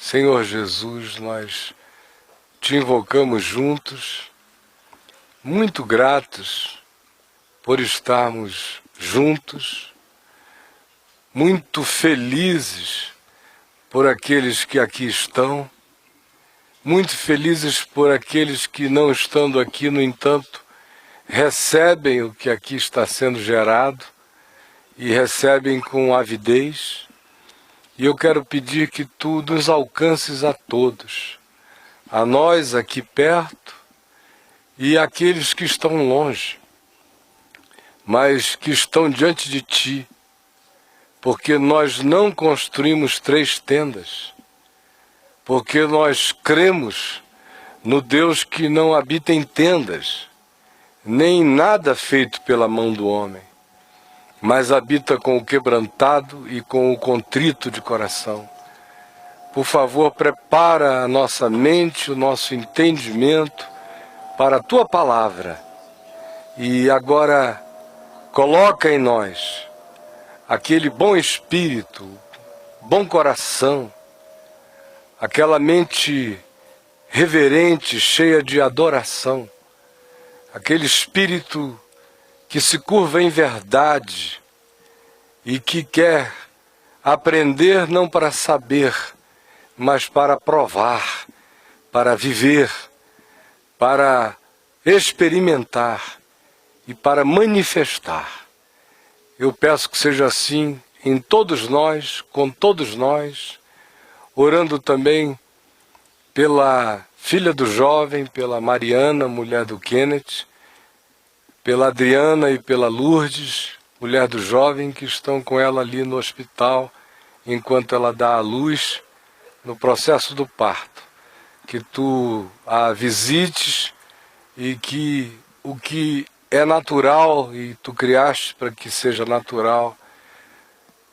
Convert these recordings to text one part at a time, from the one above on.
Senhor Jesus, nós te invocamos juntos, muito gratos por estarmos juntos, muito felizes por aqueles que aqui estão, muito felizes por aqueles que não estando aqui, no entanto, recebem o que aqui está sendo gerado e recebem com avidez. E eu quero pedir que tu nos alcances a todos, a nós aqui perto e aqueles que estão longe, mas que estão diante de ti, porque nós não construímos 3 tendas, porque nós cremos no Deus que não habita em tendas, nem em nada feito pela mão do homem, mas habita com o quebrantado e com o contrito de coração. Por favor, prepara a nossa mente, o nosso entendimento para a tua palavra. E agora coloca em nós aquele bom espírito, bom coração, aquela mente reverente, cheia de adoração, aquele espírito que se curva em verdade e que quer aprender não para saber, mas para provar, para viver, para experimentar e para manifestar. Eu peço que seja assim em todos nós, com todos nós, orando também pela filha do jovem, pela Mariana, mulher do Kenneth, pela Adriana e pela Lourdes, mulher do jovem, que estão com ela ali no hospital, enquanto ela dá à luz no processo do parto. Que tu a visites e que o que é natural e tu criaste para que seja natural,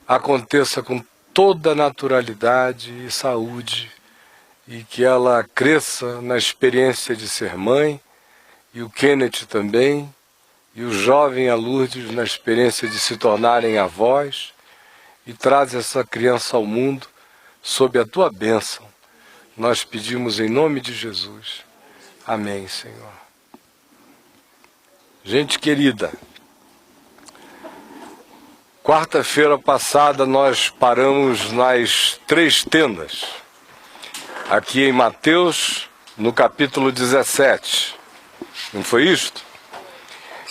aconteça com toda naturalidade e saúde, e que ela cresça na experiência de ser mãe, e o Kenneth também, e o jovem a Lourdes na experiência de se tornarem avós, e traz essa criança ao mundo sob a tua bênção. Nós pedimos em nome de Jesus. Amém, Senhor. Gente querida, quarta-feira passada nós paramos nas 3 tendas, aqui em Mateus, no capítulo 17. Não foi isto?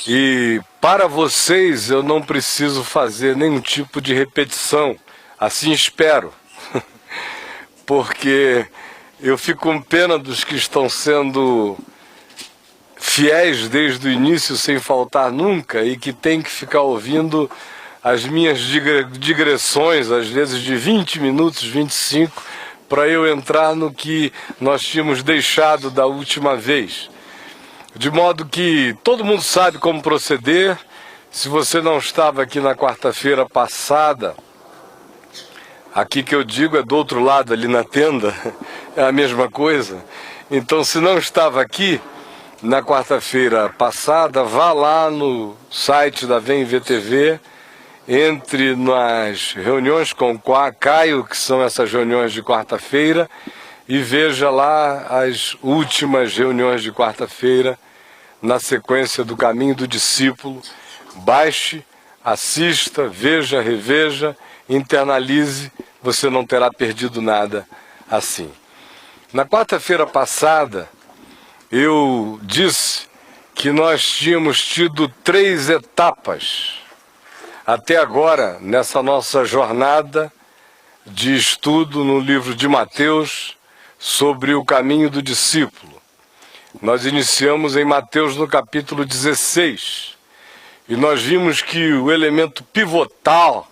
E para vocês eu não preciso fazer nenhum tipo de repetição, assim espero, porque eu fico com pena dos que estão sendo fiéis desde o início sem faltar nunca e que tem que ficar ouvindo as minhas digressões, às vezes de 20 minutos, 25, para eu entrar no que nós tínhamos deixado da última vez. De modo que todo mundo sabe como proceder. Se você não estava aqui na quarta-feira passada, aqui que eu digo é do outro lado, ali na tenda, é a mesma coisa. Então, se não estava aqui na quarta-feira passada, vá lá no site da Vem VTV, entre nas reuniões com o Caio, que são essas reuniões de quarta-feira, e veja lá as últimas reuniões de quarta-feira, na sequência do Caminho do Discípulo. Baixe, assista, veja, reveja, internalize, você não terá perdido nada assim. Na quarta-feira passada, eu disse que nós tínhamos tido 3 etapas até agora nessa nossa jornada de estudo no livro de Mateus sobre o caminho do discípulo. Nós iniciamos em Mateus no capítulo 16 e nós vimos que o elemento pivotal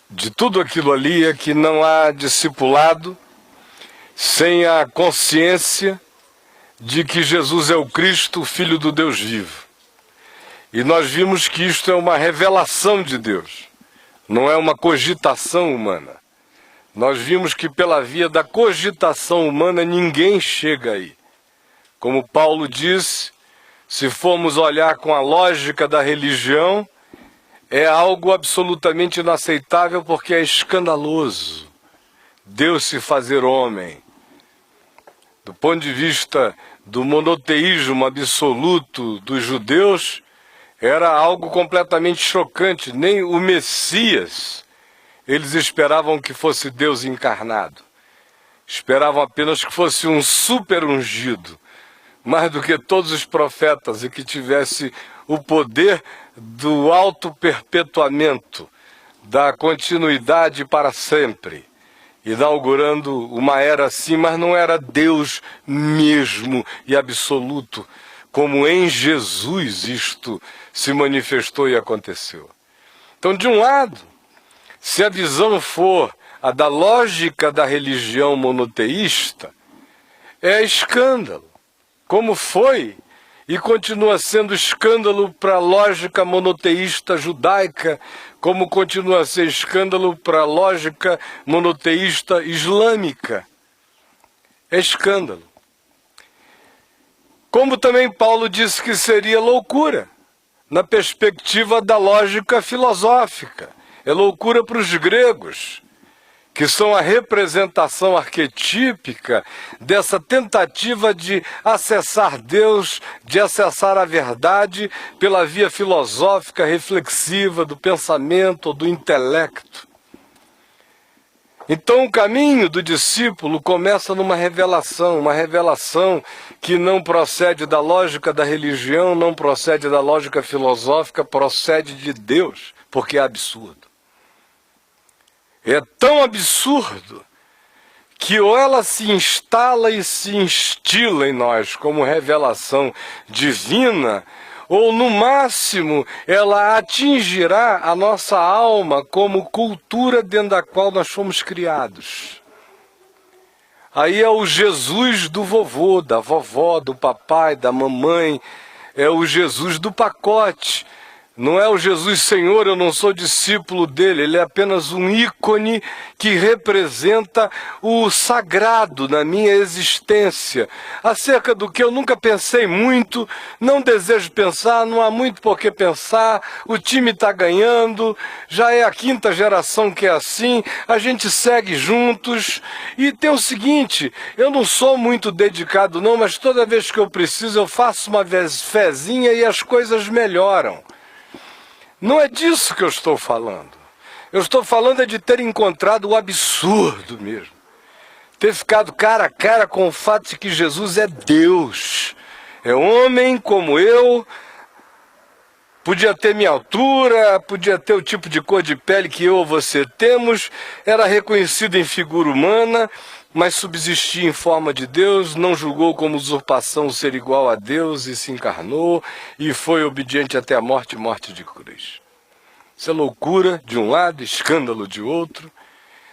de tudo aquilo ali é que não há discipulado sem a consciência de que Jesus é o Cristo, o Filho do Deus vivo. E nós vimos que isto é uma revelação de Deus, não é uma cogitação humana. Nós vimos que pela via da cogitação humana ninguém chega aí. Como Paulo disse, se formos olhar com a lógica da religião, é algo absolutamente inaceitável porque é escandaloso. Deus se fazer homem. Do ponto de vista do monoteísmo absoluto dos judeus, era algo completamente chocante. Nem o Messias eles esperavam que fosse Deus encarnado. Esperavam apenas que fosse um super ungido, mais do que todos os profetas, e que tivesse o poder do auto-perpetuamento, da continuidade para sempre, inaugurando uma era assim, mas não era Deus mesmo e absoluto, como em Jesus isto se manifestou e aconteceu. Então, de um lado, se a visão for a da lógica da religião monoteísta, é escândalo, como foi e continua sendo escândalo para a lógica monoteísta judaica, como continua a ser escândalo para a lógica monoteísta islâmica. É escândalo. Como também Paulo disse que seria loucura, na perspectiva da lógica filosófica. É loucura para os gregos, que são a representação arquetípica dessa tentativa de acessar Deus, de acessar a verdade pela via filosófica, reflexiva, do pensamento ou do intelecto. Então o caminho do discípulo começa numa revelação, uma revelação que não procede da lógica da religião, não procede da lógica filosófica, procede de Deus, porque é absurdo. É tão absurdo que ou ela se instala e se instila em nós como revelação divina, ou no máximo ela atingirá a nossa alma como cultura dentro da qual nós fomos criados. Aí é o Jesus do vovô, da vovó, do papai, da mamãe, é o Jesus do pacote. Não é o Jesus Senhor, eu não sou discípulo dele, ele é apenas um ícone que representa o sagrado na minha existência, acerca do que eu nunca pensei muito, não desejo pensar, não há muito por que pensar, o time está ganhando, já é a 5ª geração que é assim, a gente segue juntos. E tem o seguinte, eu não sou muito dedicado não, mas toda vez que eu preciso eu faço uma fezinha e as coisas melhoram. Não é disso que eu estou falando. Eu estou falando é de ter encontrado o absurdo mesmo. Ter ficado cara a cara com o fato de que Jesus é Deus. É homem como eu, podia ter minha altura, podia ter o tipo de cor de pele que eu ou você temos, era reconhecido em figura humana, mas subsistia em forma de Deus, não julgou como usurpação ser igual a Deus e se encarnou e foi obediente até a morte e morte de cruz. Isso é loucura de um lado, escândalo de outro.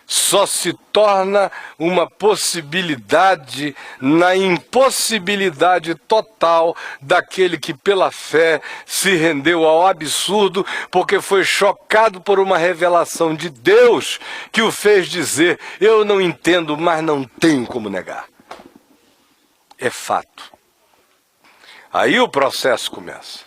Só se torna uma possibilidade na impossibilidade total daquele que pela fé se rendeu ao absurdo, porque foi chocado por uma revelação de Deus que o fez dizer: eu não entendo, mas não tenho como negar. É fato. Aí o processo começa.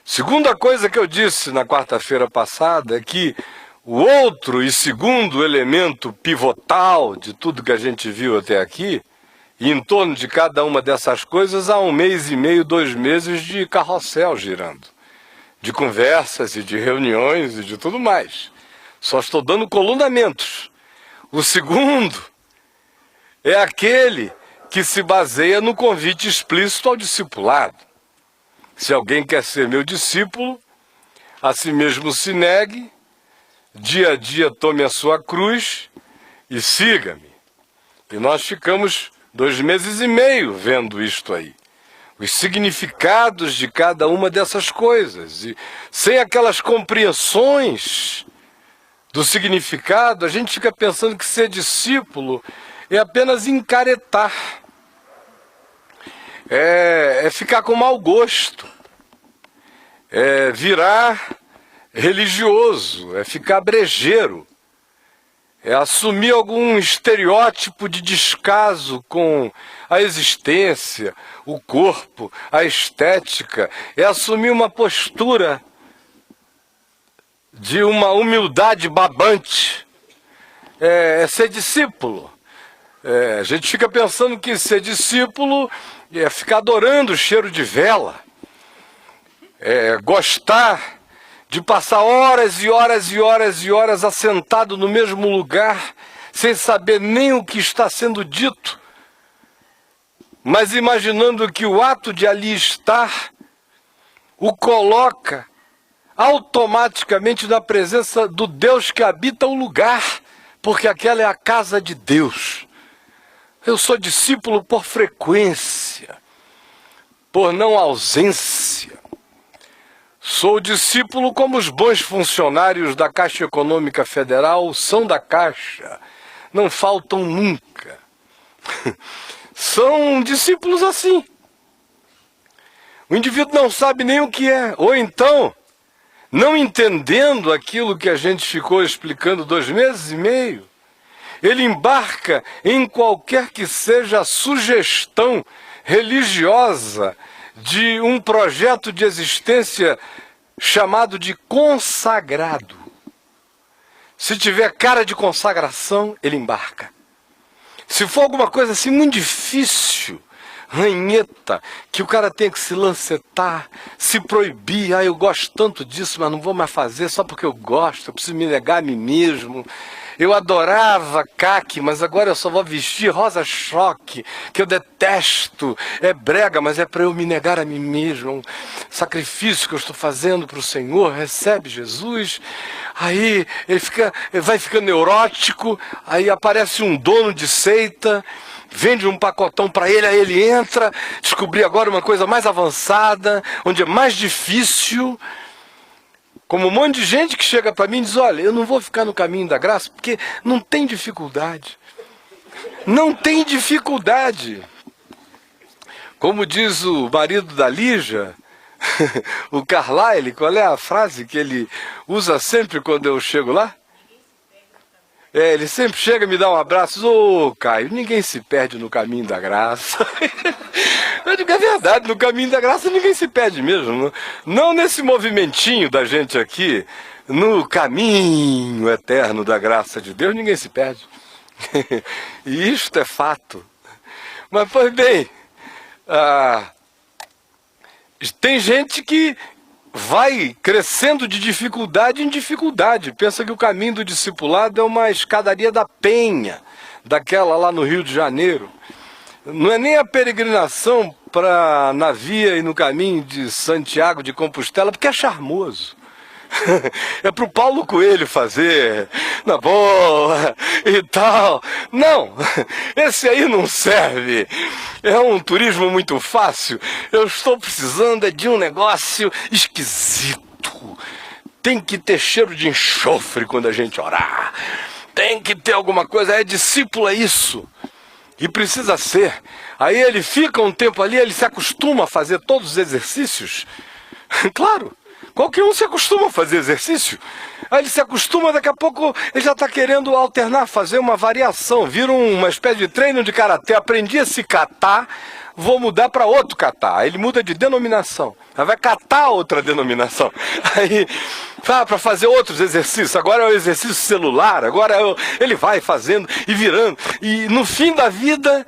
Segunda coisa que eu disse na quarta-feira passada é que o outro e segundo elemento pivotal de tudo que a gente viu até aqui, e em torno de cada uma dessas coisas há 1 mês e meio, 2 meses de carrossel girando, de conversas e de reuniões e de tudo mais. Só estou dando colunamentos. O segundo é aquele que se baseia no convite explícito ao discipulado. Se alguém quer ser meu discípulo, a si mesmo se negue, dia a dia tome a sua cruz e siga-me. E nós ficamos 2 meses e meio vendo isto aí. Os significados de cada uma dessas coisas. E sem aquelas compreensões do significado, a gente fica pensando que ser discípulo é apenas encaretar. É ficar com mau gosto. É virar religioso, é ficar brejeiro, é assumir algum estereótipo de descaso com a existência, o corpo, a estética, é assumir uma postura de uma humildade babante, é ser discípulo. A gente fica pensando que ser discípulo é ficar adorando o cheiro de vela, gostar de passar horas e horas e horas e horas assentado no mesmo lugar, sem saber nem o que está sendo dito, mas imaginando que o ato de ali estar o coloca automaticamente na presença do Deus que habita o lugar, porque aquela é a casa de Deus. Eu sou discípulo por frequência, por não ausência. Sou discípulo como os bons funcionários da Caixa Econômica Federal são da Caixa, não faltam nunca. São discípulos assim. O indivíduo não sabe nem o que é, ou então, não entendendo aquilo que a gente ficou explicando 2 meses e meio, ele embarca em qualquer que seja a sugestão religiosa de um projeto de existência chamado de consagrado. Se tiver cara de consagração, ele embarca. Se for alguma coisa assim muito difícil, ranheta, que o cara tem que se lancetar, se proibir, eu gosto tanto disso, mas não vou mais fazer só porque eu gosto, eu preciso me negar a mim mesmo. Eu adorava caque, mas agora eu só vou vestir rosa-choque, que eu detesto. É brega, mas é para eu me negar a mim mesmo. É um sacrifício que eu estou fazendo para o Senhor. Recebe Jesus. Aí ele vai ficando neurótico. Aí aparece um dono de seita, vende um pacotão para ele, aí ele entra. Descobri agora uma coisa mais avançada, onde é mais difícil. Como um monte de gente que chega para mim e diz, olha, eu não vou ficar no caminho da graça porque não tem dificuldade. Não tem dificuldade. Como diz o marido da Lígia, o Carlyle, qual é a frase que ele usa sempre quando eu chego lá? Ele sempre chega e me dá um abraço. Ô, Caio, ninguém se perde no caminho da graça. Eu digo, é verdade, no caminho da graça ninguém se perde mesmo. Não nesse movimentinho da gente aqui, no caminho eterno da graça de Deus, ninguém se perde. E isto é fato. Mas, pois bem, tem gente que vai crescendo de dificuldade em dificuldade. Pensa que o caminho do discipulado é uma escadaria da Penha, daquela lá no Rio de Janeiro. Não é nem a peregrinação para na via e no caminho de Santiago de Compostela, porque é charmoso. É para o Paulo Coelho fazer, na boa e tal. Não, esse aí não serve. É um turismo muito fácil. Eu estou precisando de um negócio esquisito. Tem que ter cheiro de enxofre quando a gente orar. Tem que ter alguma coisa. É discípulo, é isso. E precisa ser. Aí ele fica um tempo ali, ele se acostuma a fazer todos os exercícios. Claro. Qualquer um se acostuma a fazer exercício. Aí ele se acostuma, daqui a pouco ele já está querendo alternar, fazer uma variação. Vira uma espécie de treino de karatê. Aprendi a se catar, vou mudar para outro catar. Aí ele muda de denominação. Aí vai catar outra denominação. Aí para fazer outros exercícios. Agora é o exercício celular. Agora ele vai fazendo e virando. E no fim da vida,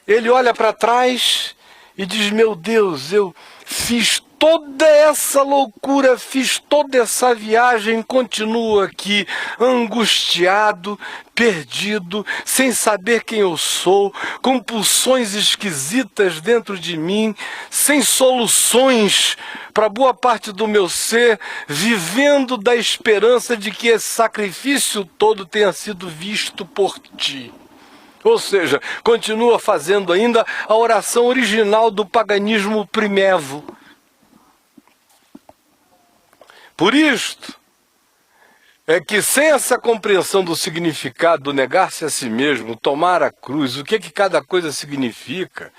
ele olha para trás e diz, meu Deus, eu fiz toda essa loucura, fiz toda essa viagem, continuo aqui angustiado, perdido, sem saber quem eu sou, com pulsões esquisitas dentro de mim, sem soluções para boa parte do meu ser, vivendo da esperança de que esse sacrifício todo tenha sido visto por ti. Ou seja, continua fazendo ainda a oração original do paganismo primevo. Por isto, é que sem essa compreensão do significado, do negar-se a si mesmo, tomar a cruz, o que cada coisa significa,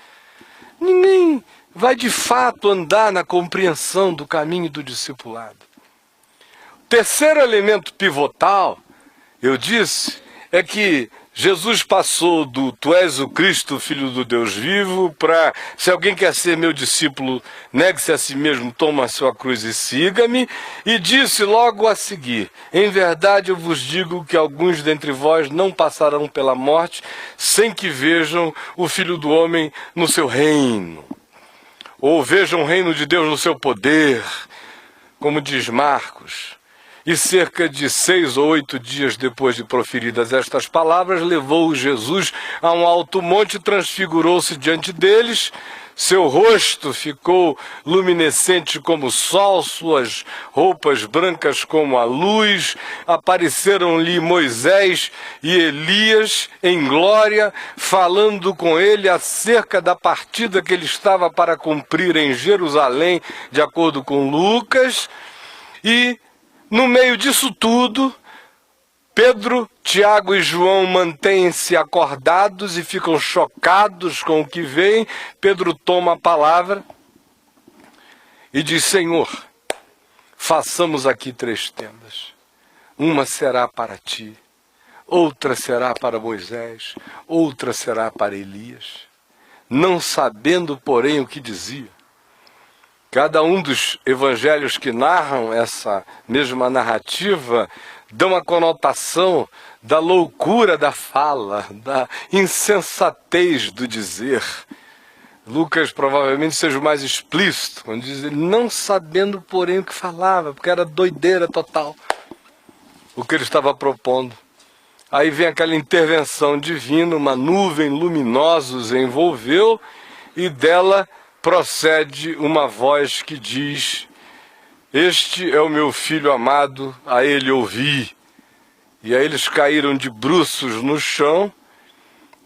ninguém vai de fato andar na compreensão do caminho do discipulado. O terceiro elemento pivotal, eu disse, é que Jesus passou do "Tu és o Cristo, Filho do Deus vivo", para "Se alguém quer ser meu discípulo, negue-se a si mesmo, toma a sua cruz e siga-me", e disse logo a seguir: "Em verdade eu vos digo que alguns dentre vós não passarão pela morte sem que vejam o Filho do Homem no seu reino", ou vejam o reino de Deus no seu poder, como diz Marcos. E cerca de 6 ou 8 dias depois de proferidas estas palavras, levou Jesus a um alto monte, transfigurou-se diante deles, seu rosto ficou luminescente como o sol, suas roupas brancas como a luz, apareceram-lhe Moisés e Elias em glória, falando com ele acerca da partida que ele estava para cumprir em Jerusalém, de acordo com Lucas. E no meio disso tudo, Pedro, Tiago e João mantêm-se acordados e ficam chocados com o que veem. Pedro toma a palavra e diz: "Senhor, façamos aqui 3 tendas. Uma será para ti, outra será para Moisés, outra será para Elias", não sabendo, porém, o que dizia. Cada um dos evangelhos que narram essa mesma narrativa dão a conotação da loucura da fala, da insensatez do dizer. Lucas provavelmente seja o mais explícito, quando diz ele não sabendo, porém, o que falava, porque era doideira total o que ele estava propondo. Aí vem aquela intervenção divina, uma nuvem luminosa os envolveu e dela procede uma voz que diz: "Este é o meu filho amado, a ele ouvi". E aí eles caíram de bruços no chão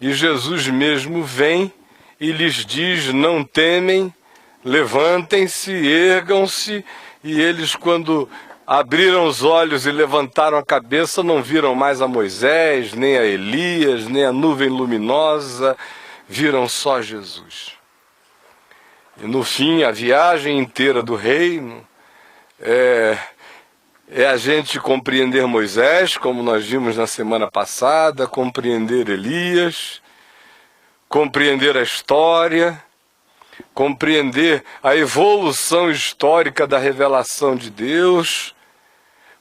e Jesus mesmo vem e lhes diz: "Não temem, levantem-se, ergam-se". E eles, quando abriram os olhos e levantaram a cabeça, não viram mais a Moisés, nem a Elias, nem a nuvem luminosa, viram só Jesus. E no fim, a viagem inteira do reino é a gente compreender Moisés, como nós vimos na semana passada, compreender Elias, compreender a história, compreender a evolução histórica da revelação de Deus,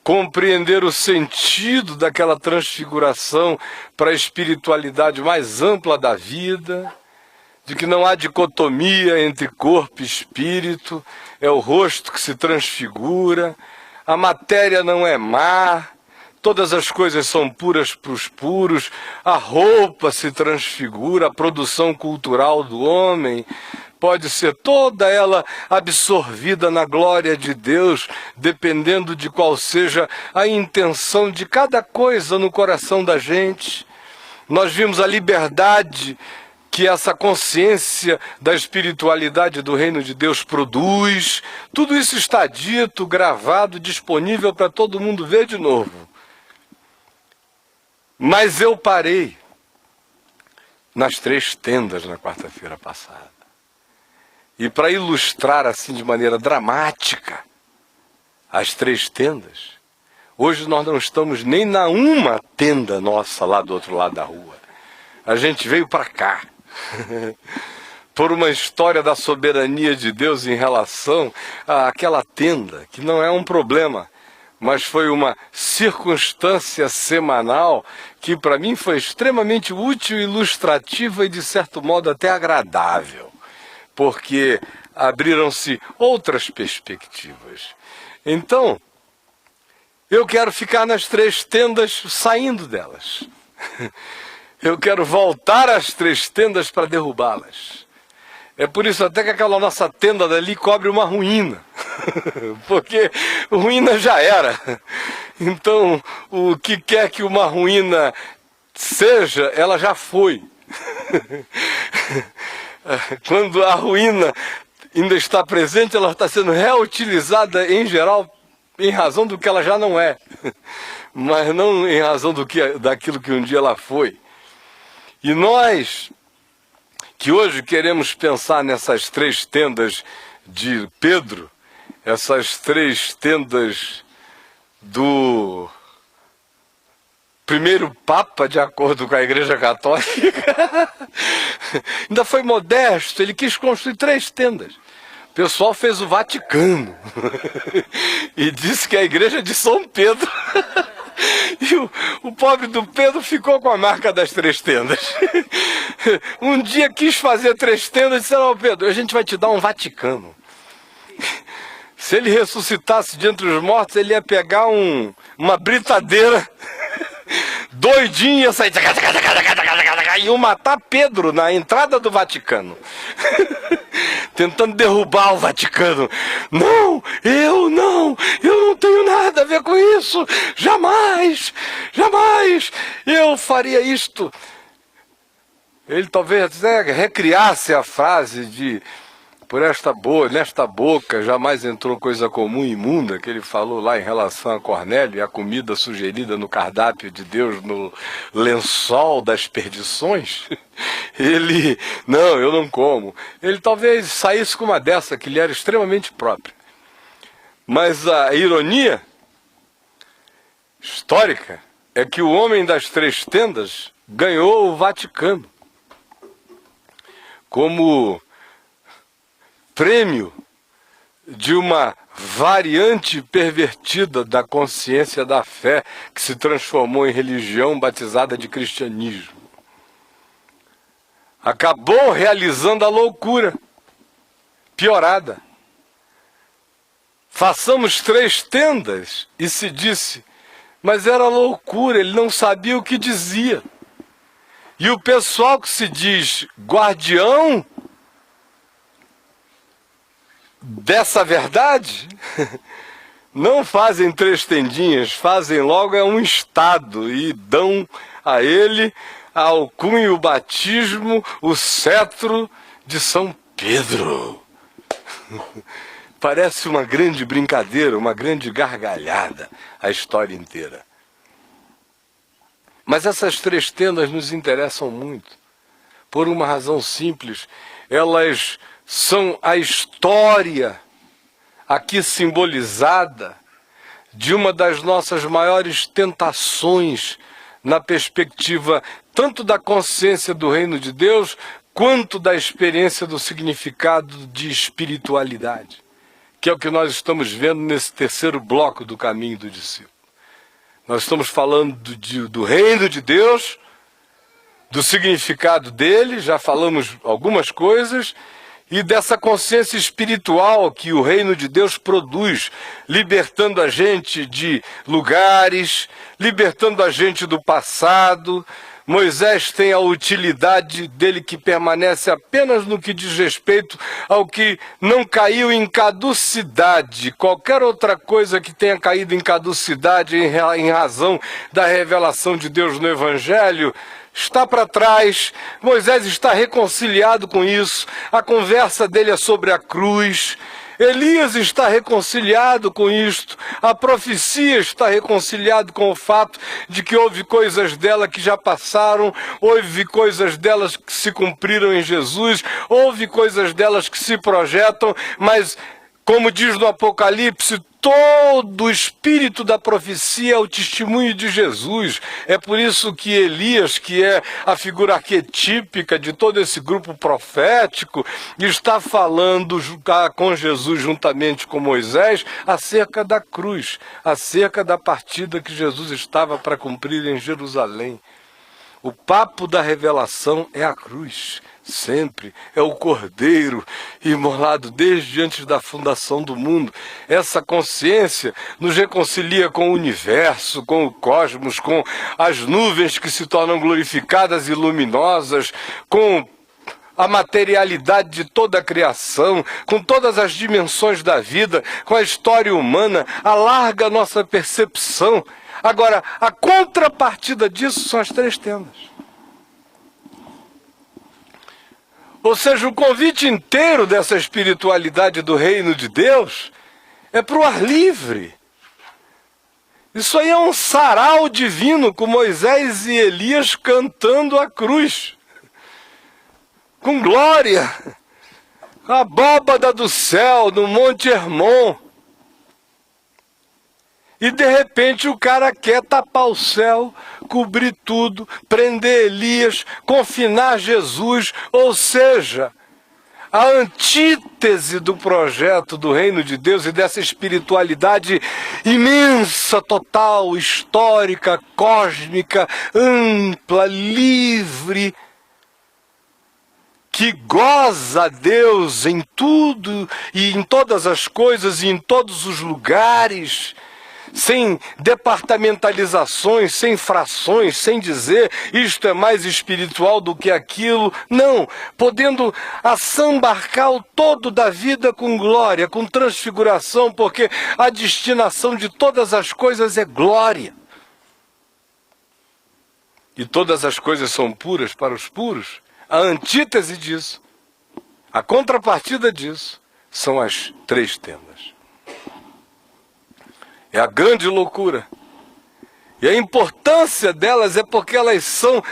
compreender o sentido daquela transfiguração para a espiritualidade mais ampla da vida, de que não há dicotomia entre corpo e espírito, é o rosto que se transfigura, a matéria não é má, todas as coisas são puras para os puros, a roupa se transfigura, a produção cultural do homem pode ser toda ela absorvida na glória de Deus, dependendo de qual seja a intenção de cada coisa no coração da gente. Nós vimos a liberdade que essa consciência da espiritualidade do reino de Deus produz. Tudo isso está dito, gravado, disponível para todo mundo ver de novo. Mas eu parei nas 3 tendas na quarta-feira passada. E para ilustrar assim de maneira dramática as 3 tendas, hoje nós não estamos nem na uma tenda nossa lá do outro lado da rua. A gente veio para cá. Por uma história da soberania de Deus em relação àquela tenda, que não é um problema, mas foi uma circunstância semanal que para mim foi extremamente útil, ilustrativa e de certo modo até agradável, porque abriram-se outras perspectivas. Então, eu quero ficar nas 3 tendas saindo delas. Eu quero voltar às 3 tendas para derrubá-las. É por isso até que aquela nossa tenda dali cobre uma ruína. Porque ruína já era. Então, o que quer que uma ruína seja, ela já foi. Quando a ruína ainda está presente, ela está sendo reutilizada em geral em razão do que ela já não é. Mas não em razão daquilo que um dia ela foi. E nós, que hoje queremos pensar nessas 3 tendas de Pedro, essas 3 tendas do primeiro Papa, de acordo com a Igreja Católica, ainda foi modesto, ele quis construir 3 tendas. O pessoal fez o Vaticano e disse que é a igreja de São Pedro. E o pobre do Pedro ficou com a marca das 3 tendas. Um dia quis fazer 3 tendas e disse: não, Pedro, a gente vai te dar um Vaticano. Se ele ressuscitasse de entre os mortos, ele ia pegar uma britadeira doidinho, ia sair e ia matar Pedro na entrada do Vaticano. Tentando derrubar o Vaticano. Não eu não tenho nada a ver com isso. Jamais eu faria isto. Ele talvez recriasse a frase de: nesta boca jamais entrou coisa comum e imunda, que ele falou lá em relação a Cornélio e a comida sugerida no cardápio de Deus no lençol das perdições. Não, eu não como. Ele talvez saísse com uma dessa, que lhe era extremamente própria. Mas a ironia histórica é que o homem das 3 tendas ganhou o Vaticano como prêmio de uma variante pervertida da consciência da fé que se transformou em religião batizada de cristianismo. Acabou realizando a loucura piorada. Façamos 3 tendas, e se disse, mas era loucura, ele não sabia o que dizia. E o pessoal que se diz guardião dessa verdade, não fazem 3 tendinhas, fazem logo um estado e dão a ele a alcunha e o batismo, o cetro de São Pedro. Parece uma grande brincadeira, uma grande gargalhada a história inteira. Mas essas 3 tendas nos interessam muito, por uma razão simples: elas são a história aqui simbolizada de uma das nossas maiores tentações na perspectiva tanto da consciência do reino de Deus quanto da experiência do significado de espiritualidade, que é o que nós estamos vendo nesse 3º bloco do caminho do discípulo. Nós estamos falando do reino de Deus, do significado dele, já falamos algumas coisas, e dessa consciência espiritual que o reino de Deus produz, libertando a gente de lugares, libertando a gente do passado. Moisés tem a utilidade dele que permanece apenas no que diz respeito ao que não caiu em caducidade. Qualquer outra coisa que tenha caído em caducidade em razão da revelação de Deus no Evangelho está para trás. Moisés está reconciliado com isso. A conversa dele é sobre a cruz. Elias está reconciliado com isto. A profecia está reconciliado com o fato de que houve coisas dela que já passaram, houve coisas delas que se cumpriram em Jesus, houve coisas delas que se projetam, mas, como diz no Apocalipse, todo o espírito da profecia é o testemunho de Jesus. É por isso que Elias, que é a figura arquetípica de todo esse grupo profético, está falando com Jesus juntamente com Moisés acerca da cruz, acerca da partida que Jesus estava para cumprir em Jerusalém. O papo da revelação é a cruz. Sempre é o Cordeiro imolado desde antes da fundação do mundo. Essa consciência nos reconcilia com o universo, com o cosmos, com as nuvens que se tornam glorificadas e luminosas, com a materialidade de toda a criação, com todas as dimensões da vida, com a história humana, alarga a nossa percepção. Agora, a contrapartida disso são as 3 tendas. Ou seja, o convite inteiro dessa espiritualidade do reino de Deus é para o ar livre. Isso aí é um sarau divino, com Moisés e Elias cantando a cruz, com glória, a abóbada do céu, no Monte Hermon. E de repente o cara quer tapar o céu encobrir tudo, prender Elias, confinar Jesus, ou seja, a antítese do projeto do reino de Deus e dessa espiritualidade imensa, total, histórica, cósmica, ampla, livre, que goza a Deus em tudo e em todas as coisas e em todos os lugares, sem departamentalizações, sem frações, sem dizer isto é mais espiritual do que aquilo. Não, podendo assambarcar o todo da vida com glória, com transfiguração, porque a destinação de todas as coisas é glória. E todas as coisas são puras para os puros. A antítese disso, a contrapartida disso, são as três tendas. É a grande loucura. E a importância delas é porque elas são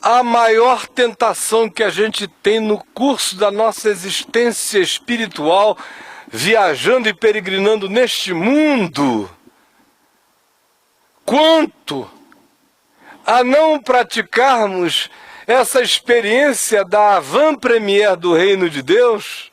a maior tentação que a gente tem no curso da nossa existência espiritual, viajando e peregrinando neste mundo. Quanto a não praticarmos essa experiência da avant-première do Reino de Deus,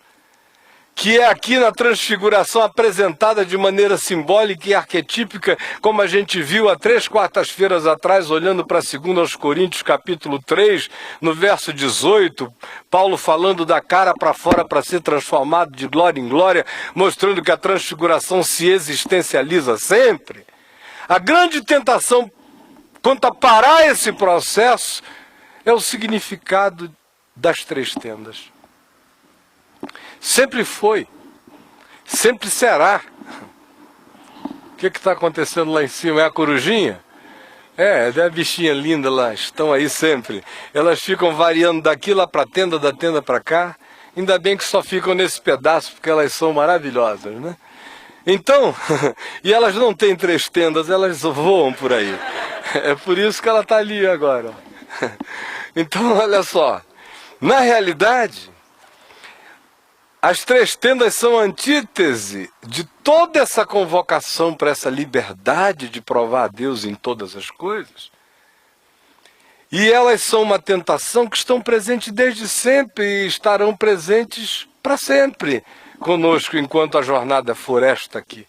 que é aqui na transfiguração apresentada de maneira simbólica e arquetípica, como a gente viu há 3 quartas-feiras atrás, olhando para 2 Coríntios capítulo 3, no verso 18, Paulo falando da cara para fora para ser transformado de glória em glória, mostrando que a transfiguração se existencializa sempre. A grande tentação quanto a parar esse processo é o significado das três tendas. Sempre foi, sempre será. O que está acontecendo lá em cima? É a corujinha? É a bichinha linda lá, estão aí sempre. Elas ficam variando daqui lá para a tenda, da tenda para cá. Ainda bem que só ficam nesse pedaço, porque elas são maravilhosas, né? Então, e elas não têm três tendas, elas voam por aí. É por isso que ela está ali agora. Então, olha só, na realidade, as três tendas são a antítese de toda essa convocação para essa liberdade de provar a Deus em todas as coisas. E elas são uma tentação que estão presentes desde sempre e estarão presentes para sempre conosco enquanto a jornada for esta aqui.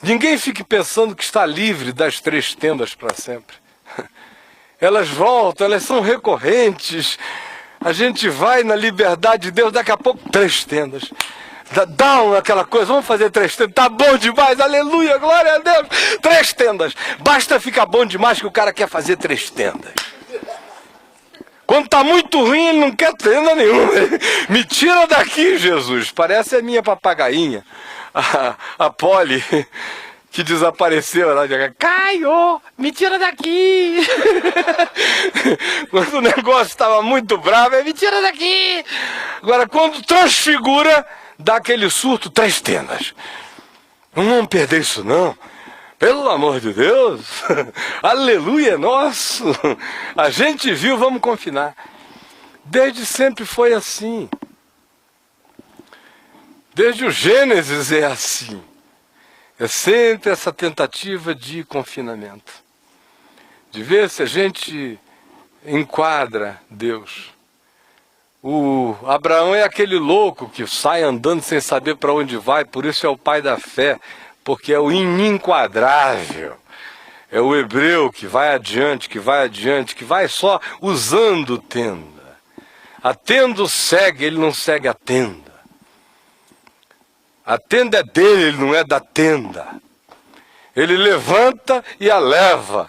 Ninguém fique pensando que está livre das três tendas para sempre. Elas voltam, elas são recorrentes. A gente vai na liberdade de Deus, daqui a pouco, três tendas. Dá aquela coisa, vamos fazer três tendas, tá bom demais, aleluia, glória a Deus, três tendas. Basta ficar bom demais que o cara quer fazer três tendas. Quando tá muito ruim, ele não quer tenda nenhuma. Me tira daqui, Jesus. Parece a minha papagainha, a Polly, que desapareceu lá. Caio, me tira daqui. Quando o negócio estava muito bravo, me tira daqui. Agora, quando transfigura, dá aquele surto, três tendas. Não vamos perder isso, não. Pelo amor de Deus, aleluia, nosso, a gente viu, vamos confinar. Desde sempre foi assim. Desde o Gênesis é assim. É sempre essa tentativa de confinamento. De ver se a gente enquadra Deus. O Abraão é aquele louco que sai andando sem saber para onde vai, por isso é o pai da fé. Porque é o inenquadrável, é o hebreu que vai adiante, que vai só usando tenda. A tenda o segue, ele não segue a tenda. A tenda é dele, ele não é da tenda. Ele levanta e a leva,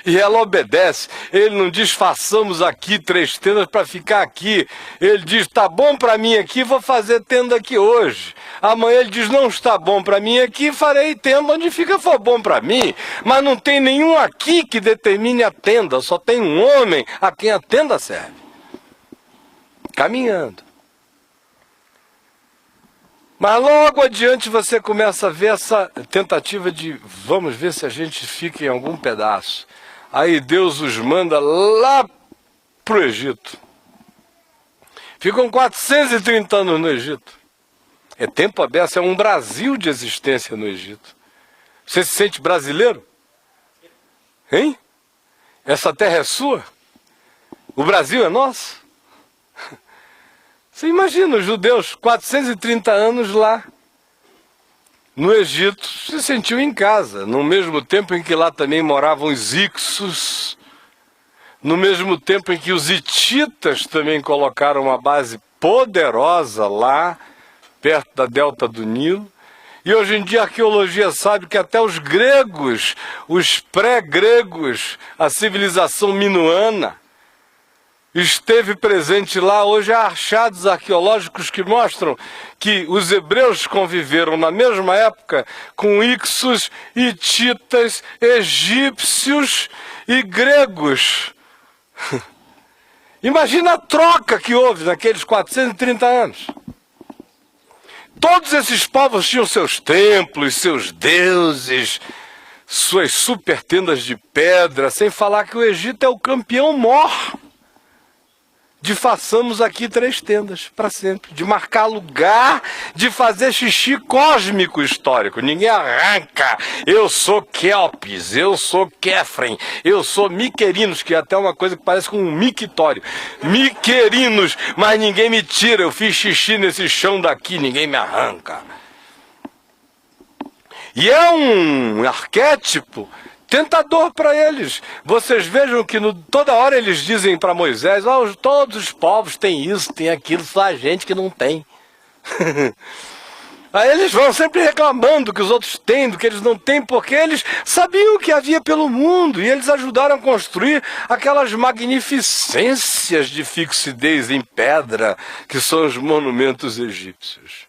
e ela obedece. Ele não diz, façamos aqui três tendas para ficar aqui. Ele diz, tá bom para mim aqui, vou fazer tenda aqui hoje. Amanhã ele diz, não está bom para mim aqui, farei tenda onde fica for bom para mim. Mas não tem nenhum aqui que determine a tenda, só tem um homem a quem a tenda serve. Caminhando. Mas logo adiante você começa a ver essa tentativa de vamos ver se a gente fica em algum pedaço. Aí Deus os manda lá para o Egito. Ficam 430 anos no Egito. É tempo aberto, é um Brasil de existência no Egito. Você se sente brasileiro? Hein? Essa terra é sua? O Brasil é nosso? Você imagina os judeus, 430 anos lá, no Egito, se sentiu em casa, no mesmo tempo em que lá também moravam os Ixos, no mesmo tempo em que os hititas também colocaram uma base poderosa lá, perto da delta do Nilo. E hoje em dia a arqueologia sabe que até os gregos, os pré-gregos, a civilização minoana, esteve presente lá. Hoje há achados arqueológicos que mostram que os hebreus conviveram na mesma época com Ixos, hititas, egípcios e gregos. Imagina a troca que houve naqueles 430 anos. Todos esses povos tinham seus templos, seus deuses, suas super tendas de pedra, sem falar que o Egito é o campeão mor de façamos aqui 3 tendas para sempre, de marcar lugar, de fazer xixi cósmico histórico. Ninguém arranca. Eu sou Kelpis, eu sou Kefren, eu sou Miquerinos, que é até uma coisa que parece com um mictório. Miquerinos, mas ninguém me tira. Eu fiz xixi nesse chão daqui, ninguém me arranca. E é um arquétipo tentador para eles. Vocês vejam que toda hora eles dizem para Moisés: oh, todos os povos têm isso, têm aquilo, só a gente que não tem. Aí eles vão sempre reclamando que os outros têm, do que eles não têm, porque eles sabiam o que havia pelo mundo e eles ajudaram a construir aquelas magnificências de fixidez em pedra que são os monumentos egípcios.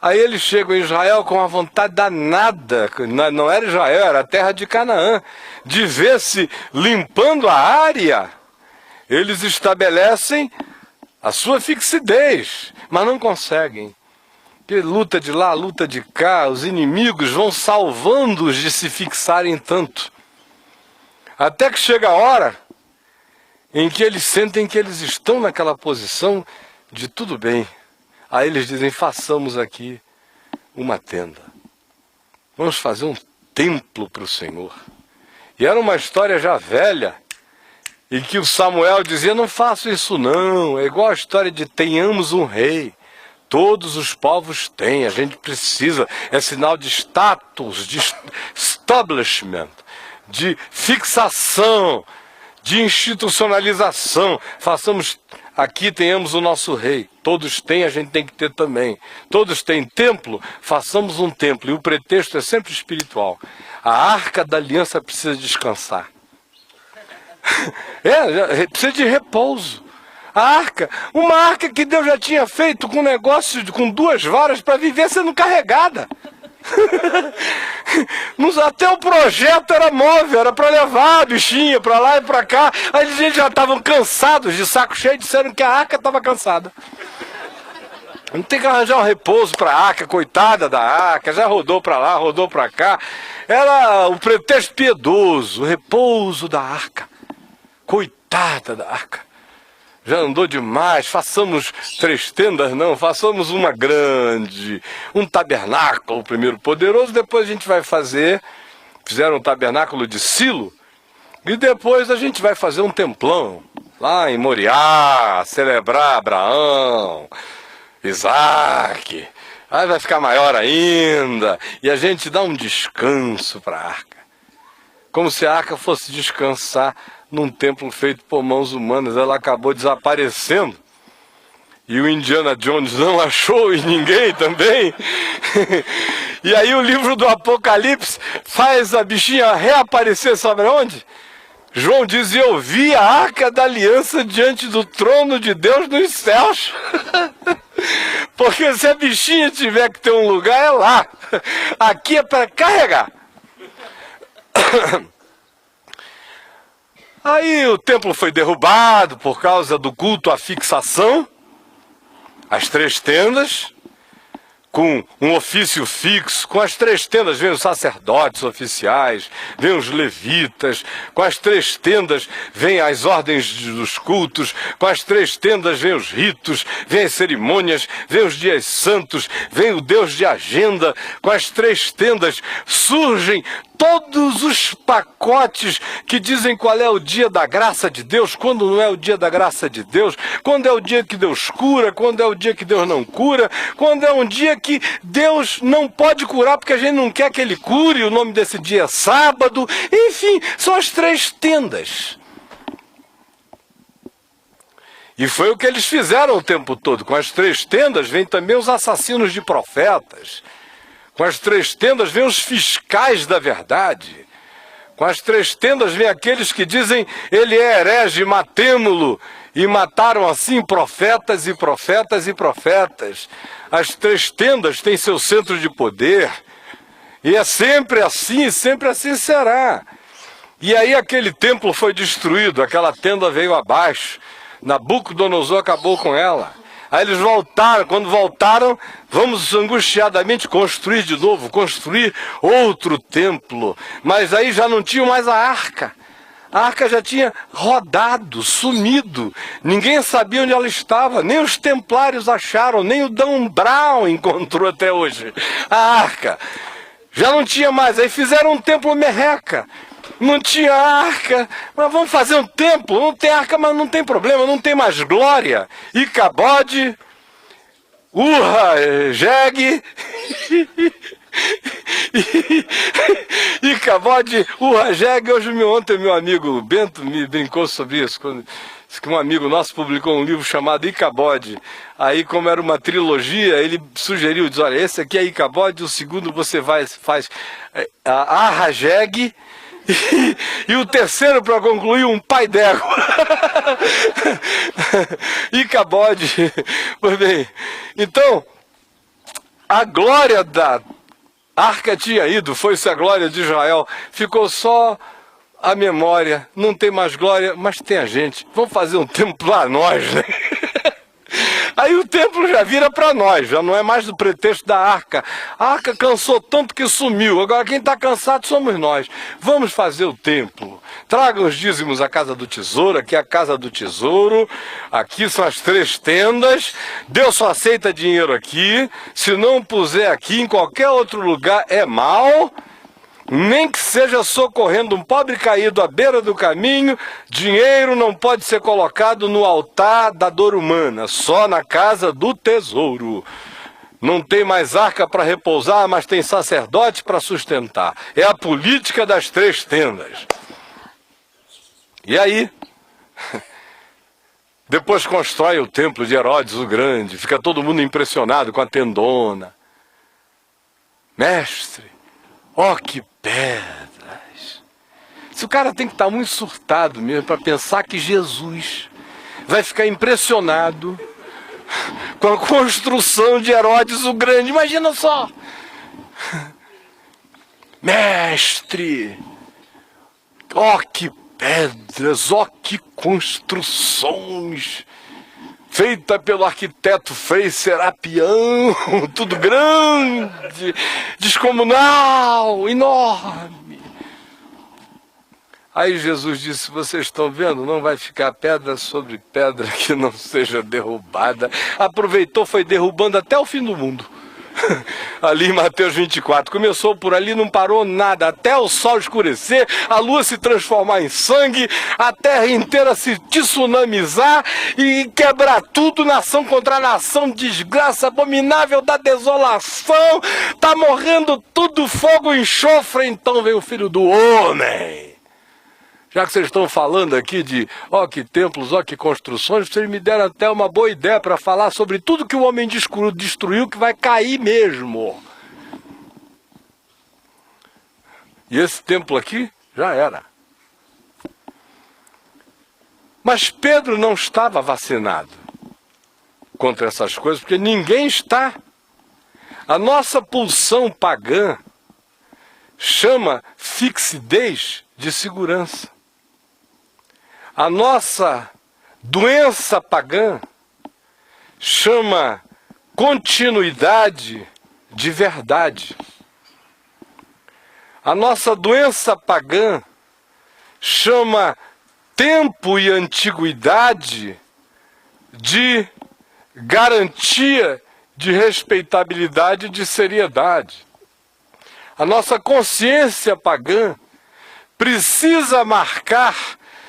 Aí eles chegam em Israel com uma vontade danada, não era Israel, era a terra de Canaã, de ver-se limpando a área. Eles estabelecem a sua fixidez, mas não conseguem. Que luta de lá, luta de cá, os inimigos vão salvando-os de se fixarem tanto. Até que chega a hora em que eles sentem que eles estão naquela posição de tudo bem. Aí eles dizem: façamos aqui uma tenda. Vamos fazer um templo para o Senhor. E era uma história já velha, e que o Samuel dizia: não faço isso não. É igual a história de tenhamos um rei. Todos os povos têm, a gente precisa. É sinal de status, de establishment, de fixação, de institucionalização. Façamos aqui, tenhamos o nosso rei. Todos têm, a gente tem que ter também. Todos têm templo, façamos um templo. E o pretexto é sempre espiritual. A arca da aliança precisa descansar. Precisa de repouso. A arca, uma arca que Deus já tinha feito com negócio, com 2 varas para viver sendo carregada. Até o projeto era móvel, era para levar a bichinha para lá e para cá. Aí eles já estavam cansados, de saco cheio, disseram que a arca estava cansada. Não tem que arranjar um repouso para a arca, coitada da arca, já rodou para lá, rodou para cá. Era o pretexto piedoso, o repouso da arca. Coitada da arca. Já andou demais, façamos 3 tendas, não, façamos uma grande, um tabernáculo primeiro poderoso, depois a gente vai fizeram um tabernáculo de Silo, e depois a gente vai fazer um templão, lá em Moriá, celebrar Abraão, Isaac, aí vai ficar maior ainda, e a gente dá um descanso para a arca, como se a arca fosse descansar num templo feito por mãos humanas. Ela acabou desaparecendo. E o Indiana Jones não achou, e ninguém também. E aí o livro do Apocalipse faz a bichinha reaparecer, sabe onde? João diz: eu vi a arca da aliança diante do trono de Deus nos céus. Porque se a bichinha tiver que ter um lugar, é lá. Aqui é para carregar. Aí o templo foi derrubado por causa do culto à fixação, as 3 tendas, com um ofício fixo. Com as 3 tendas vêm os sacerdotes oficiais, vêm os levitas, com as 3 tendas vêm as ordens dos cultos, com as 3 tendas vêm os ritos, vêm as cerimônias, vêm os dias santos, vem o Deus de agenda. Com as 3 tendas surgem todos os pacotes que dizem qual é o dia da graça de Deus, quando não é o dia da graça de Deus, quando é o dia que Deus cura, quando é o dia que Deus não cura, quando é um dia que Deus não pode curar porque a gente não quer que Ele cure, o nome desse dia é sábado, enfim, são as 3 tendas. E foi o que eles fizeram o tempo todo. Com as 3 tendas vêm também os assassinos de profetas. Com as 3 tendas vêm os fiscais da verdade. Com as 3 tendas vêm aqueles que dizem ele é herege, matemo-lo. E mataram assim profetas e profetas e profetas. As 3 tendas têm seu centro de poder. E é sempre assim e sempre assim será. E aí aquele templo foi destruído, aquela tenda veio abaixo. Nabucodonosor acabou com ela. Aí eles voltaram, quando voltaram, vamos angustiadamente construir de novo, construir outro templo. Mas aí já não tinha mais a arca. A arca já tinha rodado, sumido. Ninguém sabia onde ela estava, nem os templários acharam, nem o Dan Brown encontrou até hoje a arca. Já não tinha mais, aí fizeram um templo merreca. Não tinha arca, mas vamos fazer um templo, não tem arca, mas não tem problema, não tem mais glória. Icabode, Urra-Jeg, Icabode, Urra-Jeg. Ontem meu amigo Bento me brincou sobre isso, quando que um amigo nosso publicou um livro chamado Icabode. Aí, como era uma trilogia, ele sugeriu, diz, olha, esse aqui é Icabode, o segundo você faz a Arra-Jeg, e o terceiro, para concluir, um pai d'égua. Icabode. Pois bem, então, a glória da arca tinha ido, foi-se a glória de Israel, ficou só a memória, não tem mais glória, mas tem a gente. Vamos fazer um templo a nós, né? Aí o templo já vira para nós, já não é mais do pretexto da arca. A arca cansou tanto que sumiu, agora quem está cansado somos nós. Vamos fazer o templo. Tragam os dízimos à casa do tesouro, aqui é a casa do tesouro, aqui são as 3 tendas, Deus só aceita dinheiro aqui, se não puser aqui, em qualquer outro lugar é mal. Nem que seja socorrendo um pobre caído à beira do caminho, dinheiro não pode ser colocado no altar da dor humana, só na casa do tesouro. Não tem mais arca para repousar, mas tem sacerdote para sustentar. É a política das 3 tendas. E aí, depois constrói o templo de Herodes o Grande, fica todo mundo impressionado com a tendona. Mestre, ó que pedras! Se o cara tem que estar muito surtado mesmo para pensar que Jesus vai ficar impressionado com a construção de Herodes o Grande. Imagina só! Mestre! Ó que pedras! Ó que construções! Feita pelo arquiteto Frei Serapião, tudo grande, descomunal, enorme. Aí Jesus disse, vocês estão vendo, não vai ficar pedra sobre pedra que não seja derrubada. Aproveitou, foi derrubando até o fim do mundo. Ali em Mateus 24, começou por ali, não parou nada, até o sol escurecer, a lua se transformar em sangue, a terra inteira se tsunamizar e quebrar tudo, nação contra nação, desgraça abominável da desolação, tá morrendo tudo, fogo e enxofre, então veio o Filho do Homem. Já que vocês estão falando aqui de, ó que templos, ó que construções, vocês me deram até uma boa ideia para falar sobre tudo que o homem destruiu, que vai cair mesmo. E esse templo aqui já era. Mas Pedro não estava vacinado contra essas coisas, porque ninguém está. A nossa pulsão pagã chama fixidez de segurança. A nossa doença pagã chama continuidade de verdade. A nossa doença pagã chama tempo e antiguidade de garantia de respeitabilidade e de seriedade. a nossa consciência pagã, precisa marcar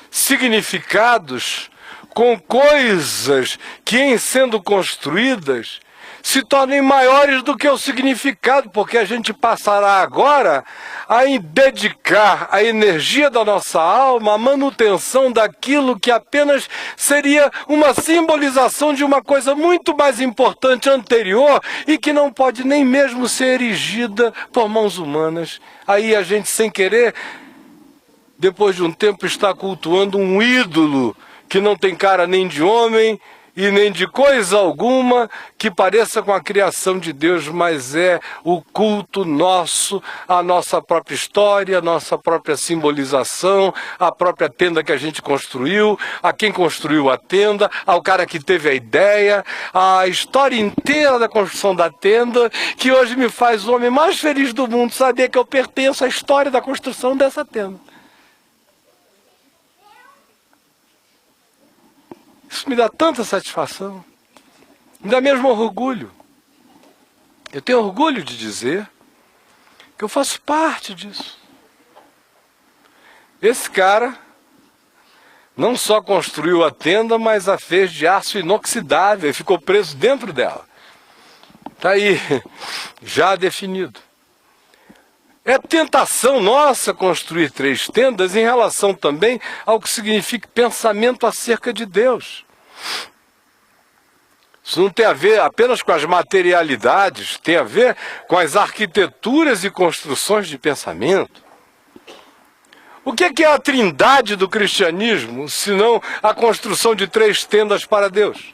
significados com coisas que, em sendo construídas, se tornem maiores do que o significado, porque a gente passará agora a dedicar a energia da nossa alma à manutenção daquilo que apenas seria uma simbolização de uma coisa muito mais importante anterior e que não pode nem mesmo ser erigida por mãos humanas. Aí a gente, sem querer, depois de um tempo, está cultuando um ídolo que não tem cara nem de homem e nem de coisa alguma que pareça com a criação de Deus, mas é o culto nosso, a nossa própria história, a nossa própria simbolização, a própria tenda que a gente construiu, a quem construiu a tenda, ao cara que teve a ideia, a história inteira da construção da tenda, que hoje me faz o homem mais feliz do mundo saber que eu pertenço à história da construção dessa tenda. Isso me dá tanta satisfação, me dá mesmo orgulho. Eu tenho orgulho de dizer que eu faço parte disso. Esse cara não só construiu a tenda, mas a fez de aço inoxidável e ficou preso dentro dela. Está aí, já definido. É tentação nossa construir 3 tendas em relação também ao que significa pensamento acerca de Deus. Isso não tem a ver apenas com as materialidades, tem a ver com as arquiteturas e construções de pensamento. O que é a trindade do cristianismo, senão a construção de 3 tendas para Deus?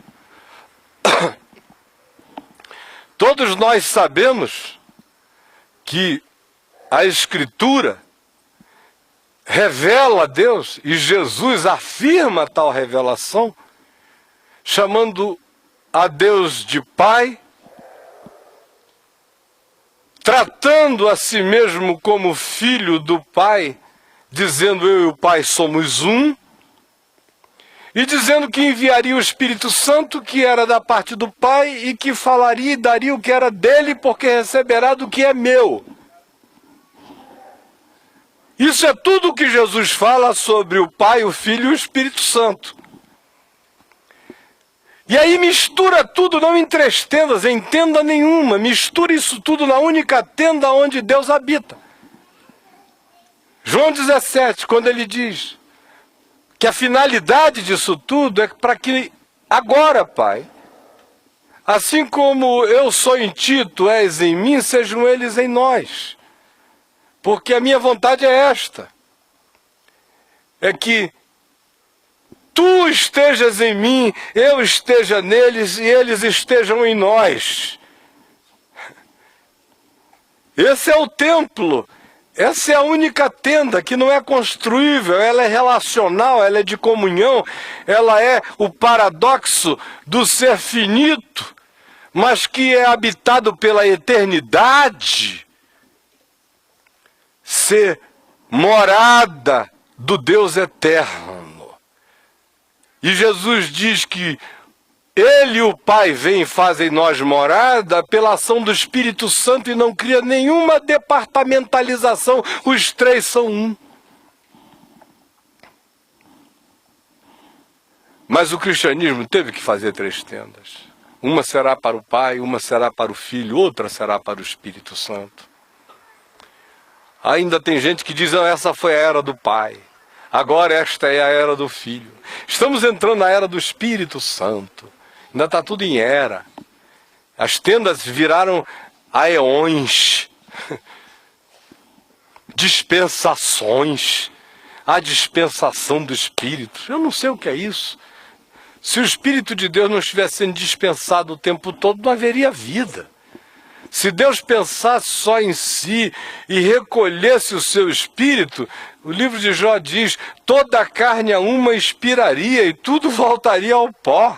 Todos nós sabemos que a Escritura revela a Deus, e Jesus afirma tal revelação, chamando a Deus de Pai, tratando a si mesmo como filho do Pai, dizendo eu e o Pai somos um, e dizendo que enviaria o Espírito Santo, que era da parte do Pai, e que falaria e daria o que era dele, porque receberá do que é meu. Isso é tudo o que Jesus fala sobre o Pai, o Filho e o Espírito Santo. E aí mistura tudo, não em 3 tendas, em tenda nenhuma. Mistura isso tudo na única tenda onde Deus habita. João 17, quando ele diz que a finalidade disso tudo é para que agora, Pai, assim como eu sou em ti, tu és em mim, sejam eles em nós. Porque a minha vontade é esta, é que tu estejas em mim, eu esteja neles e eles estejam em nós. Esse é o templo, essa é a única tenda que não é construível, ela é relacional, ela é de comunhão, ela é o paradoxo do ser finito, mas que é habitado pela eternidade. Ser morada do Deus eterno. E Jesus diz que Ele e o Pai vêm e fazem nós morada pela ação do Espírito Santo e não cria nenhuma departamentalização. Os 3 são um. Mas o cristianismo teve que fazer 3 tendas. Uma será para o Pai, uma será para o Filho, outra será para o Espírito Santo. Ainda tem gente que diz, não, essa foi a era do Pai. Agora esta é a era do Filho. Estamos entrando na era do Espírito Santo. Ainda está tudo em era. As tendas viraram aeões. Dispensações. A dispensação do Espírito. Eu não sei o que é isso. Se o Espírito de Deus não estivesse sendo dispensado o tempo todo, não haveria vida. Se Deus pensasse só em si e recolhesse o seu espírito, o livro de Jó diz, toda a carne a uma expiraria e tudo voltaria ao pó.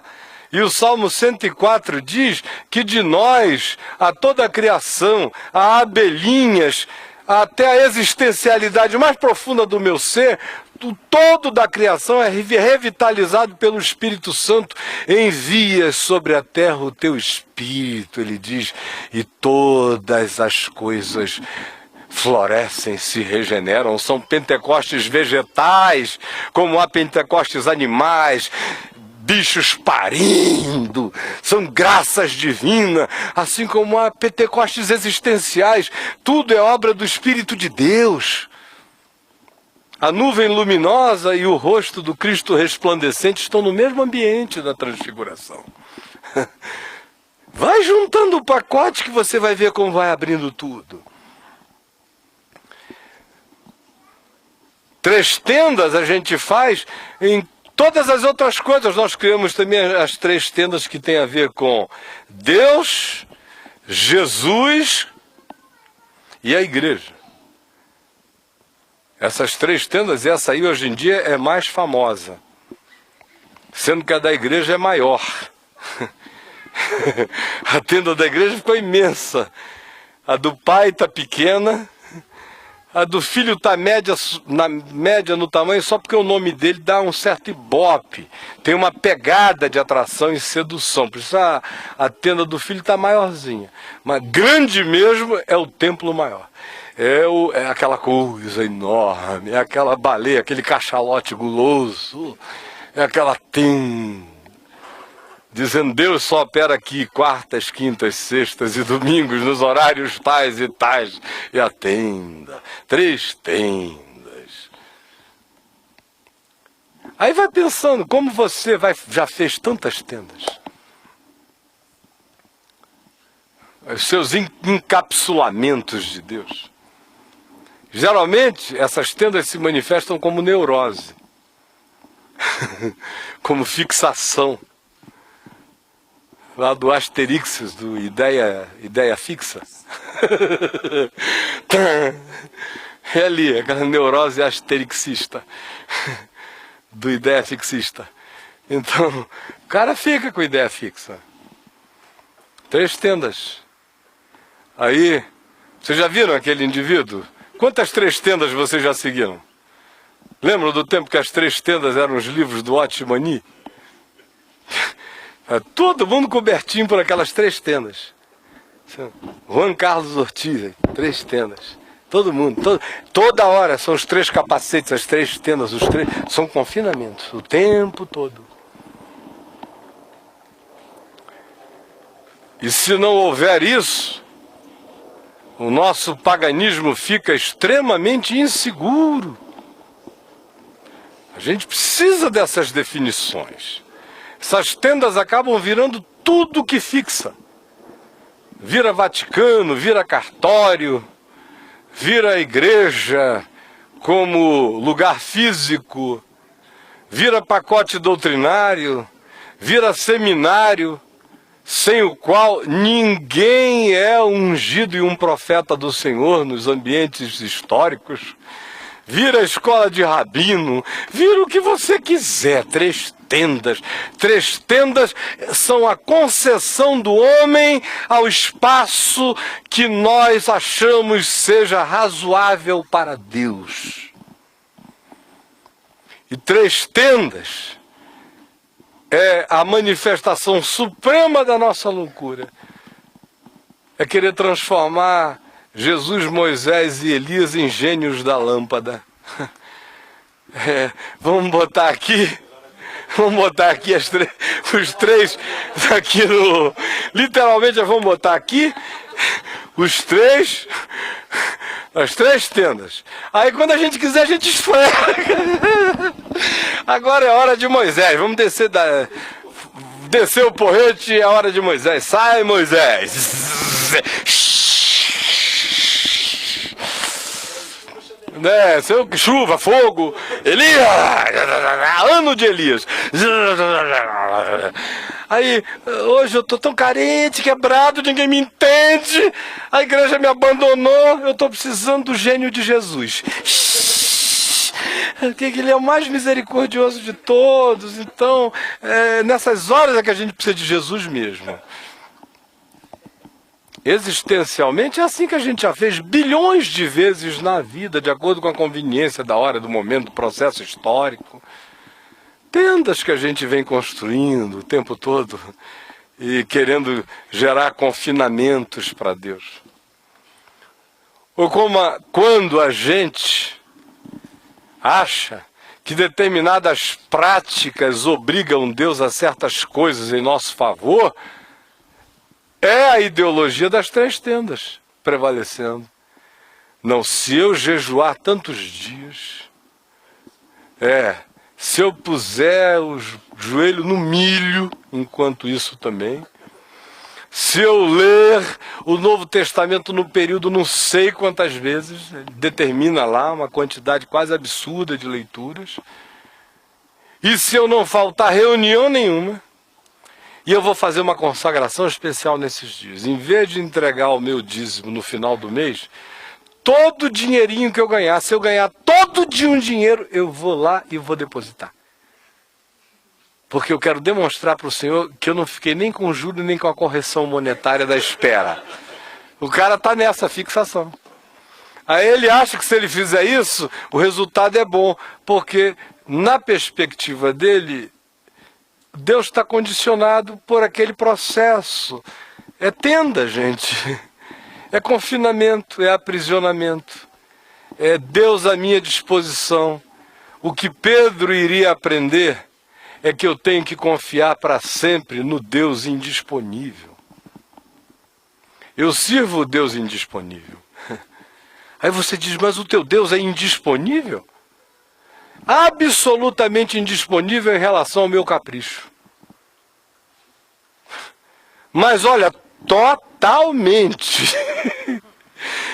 E o Salmo 104 diz que de nós, a toda a criação, a abelhinhas, até a existencialidade mais profunda do meu ser, o todo da criação é revitalizado pelo Espírito Santo. Envia sobre a terra o teu Espírito, ele diz, e todas as coisas florescem, se regeneram. São pentecostes vegetais, como há pentecostes animais, bichos parindo, são graças divinas, assim como há pentecostes existenciais. Tudo é obra do Espírito de Deus. A nuvem luminosa e o rosto do Cristo resplandecente estão no mesmo ambiente da transfiguração. Vai juntando o pacote que você vai ver como vai abrindo tudo. 3 tendas a gente faz em todas as outras coisas. Nós criamos também as 3 tendas que tem a ver com Deus, Jesus e a igreja. Essas 3 tendas, essa aí hoje em dia é mais famosa, sendo que a da igreja é maior. A tenda da igreja ficou imensa. A do pai está pequena. A do filho está média no tamanho, só porque o nome dele dá um certo ibope. Tem uma pegada de atração e sedução. Por isso a tenda do filho está maiorzinha. Mas grande mesmo é o templo maior. É aquela coisa enorme, é aquela baleia, aquele cachalote guloso, é aquela tenda. Dizendo, Deus só opera aqui quartas, quintas, sextas e domingos, nos horários tais e tais. E a tenda, 3 tendas. Aí vai pensando, como você já fez tantas tendas. Os seus encapsulamentos de Deus. Geralmente, essas tendas se manifestam como neurose. Como fixação. Lá do Asterix, do Ideia Fixa. É ali, aquela neurose asterixista. Do Ideia Fixista. Então, o cara fica com ideia fixa. 3 tendas. Aí, vocês já viram aquele indivíduo? Quantas 3 tendas vocês já seguiram? Lembram do tempo que as 3 tendas eram os livros do Otmani? Todo mundo cobertinho por aquelas 3 tendas. Juan Carlos Ortiz, 3 tendas. Todo mundo, toda hora são os 3 capacetes, as 3 tendas, os 3 são confinamentos, o tempo todo. E se não houver isso, o nosso paganismo fica extremamente inseguro. A gente precisa dessas definições. Essas tendas acabam virando tudo que fixa. Vira Vaticano, vira cartório, vira igreja como lugar físico, vira pacote doutrinário, vira seminário, sem o qual ninguém é ungido e um profeta do Senhor nos ambientes históricos. Vira escola de rabino, vira o que você quiser. 3 tendas. 3 tendas são a concessão do homem ao espaço que nós achamos seja razoável para Deus. E 3 tendas é a manifestação suprema da nossa loucura. É querer transformar Jesus, Moisés e Elias em gênios da lâmpada. Vamos botar aqui os 3 aqui no... Literalmente vamos botar aqui os 3, as 3 tendas. Aí quando a gente quiser a gente esfrega. Agora é hora de Moisés. Vamos descer o porrete, é hora de Moisés. Sai, Moisés. Chuva, fogo, Elias, ano de Elias. Aí, hoje eu tô tão carente, quebrado, ninguém me entende, a igreja me abandonou, eu tô precisando do gênio de Jesus. Ele é o mais misericordioso de todos. Então, nessas horas é que a gente precisa de Jesus mesmo. Existencialmente é assim que a gente já fez bilhões de vezes na vida, de acordo com a conveniência da hora, do momento, do processo histórico. Tendas que a gente vem construindo o tempo todo e querendo gerar confinamentos para Deus. Ou quando a gente acha que determinadas práticas obrigam Deus a certas coisas em nosso favor, é a ideologia das 3 tendas prevalecendo. Não, se eu jejuar tantos dias, se eu puser o joelho no milho, enquanto isso também, se eu ler o Novo Testamento no período não sei quantas vezes, ele determina lá uma quantidade quase absurda de leituras, e se eu não faltar reunião nenhuma, e eu vou fazer uma consagração especial nesses dias, em vez de entregar o meu dízimo no final do mês, todo o dinheirinho que eu ganhar, se eu ganhar todo dia um dinheiro, eu vou lá e vou depositar. Porque eu quero demonstrar para o Senhor que eu não fiquei nem com juros, nem com a correção monetária da espera. O cara está nessa fixação. Aí ele acha que se ele fizer isso, o resultado é bom. Porque na perspectiva dele, Deus está condicionado por aquele processo. É tenda, gente. É confinamento, é aprisionamento. É Deus à minha disposição. O que Pedro iria aprender é que eu tenho que confiar para sempre no Deus indisponível. Eu sirvo o Deus indisponível. Aí você diz, mas o teu Deus é indisponível? Absolutamente indisponível em relação ao meu capricho. Mas olha, totalmente.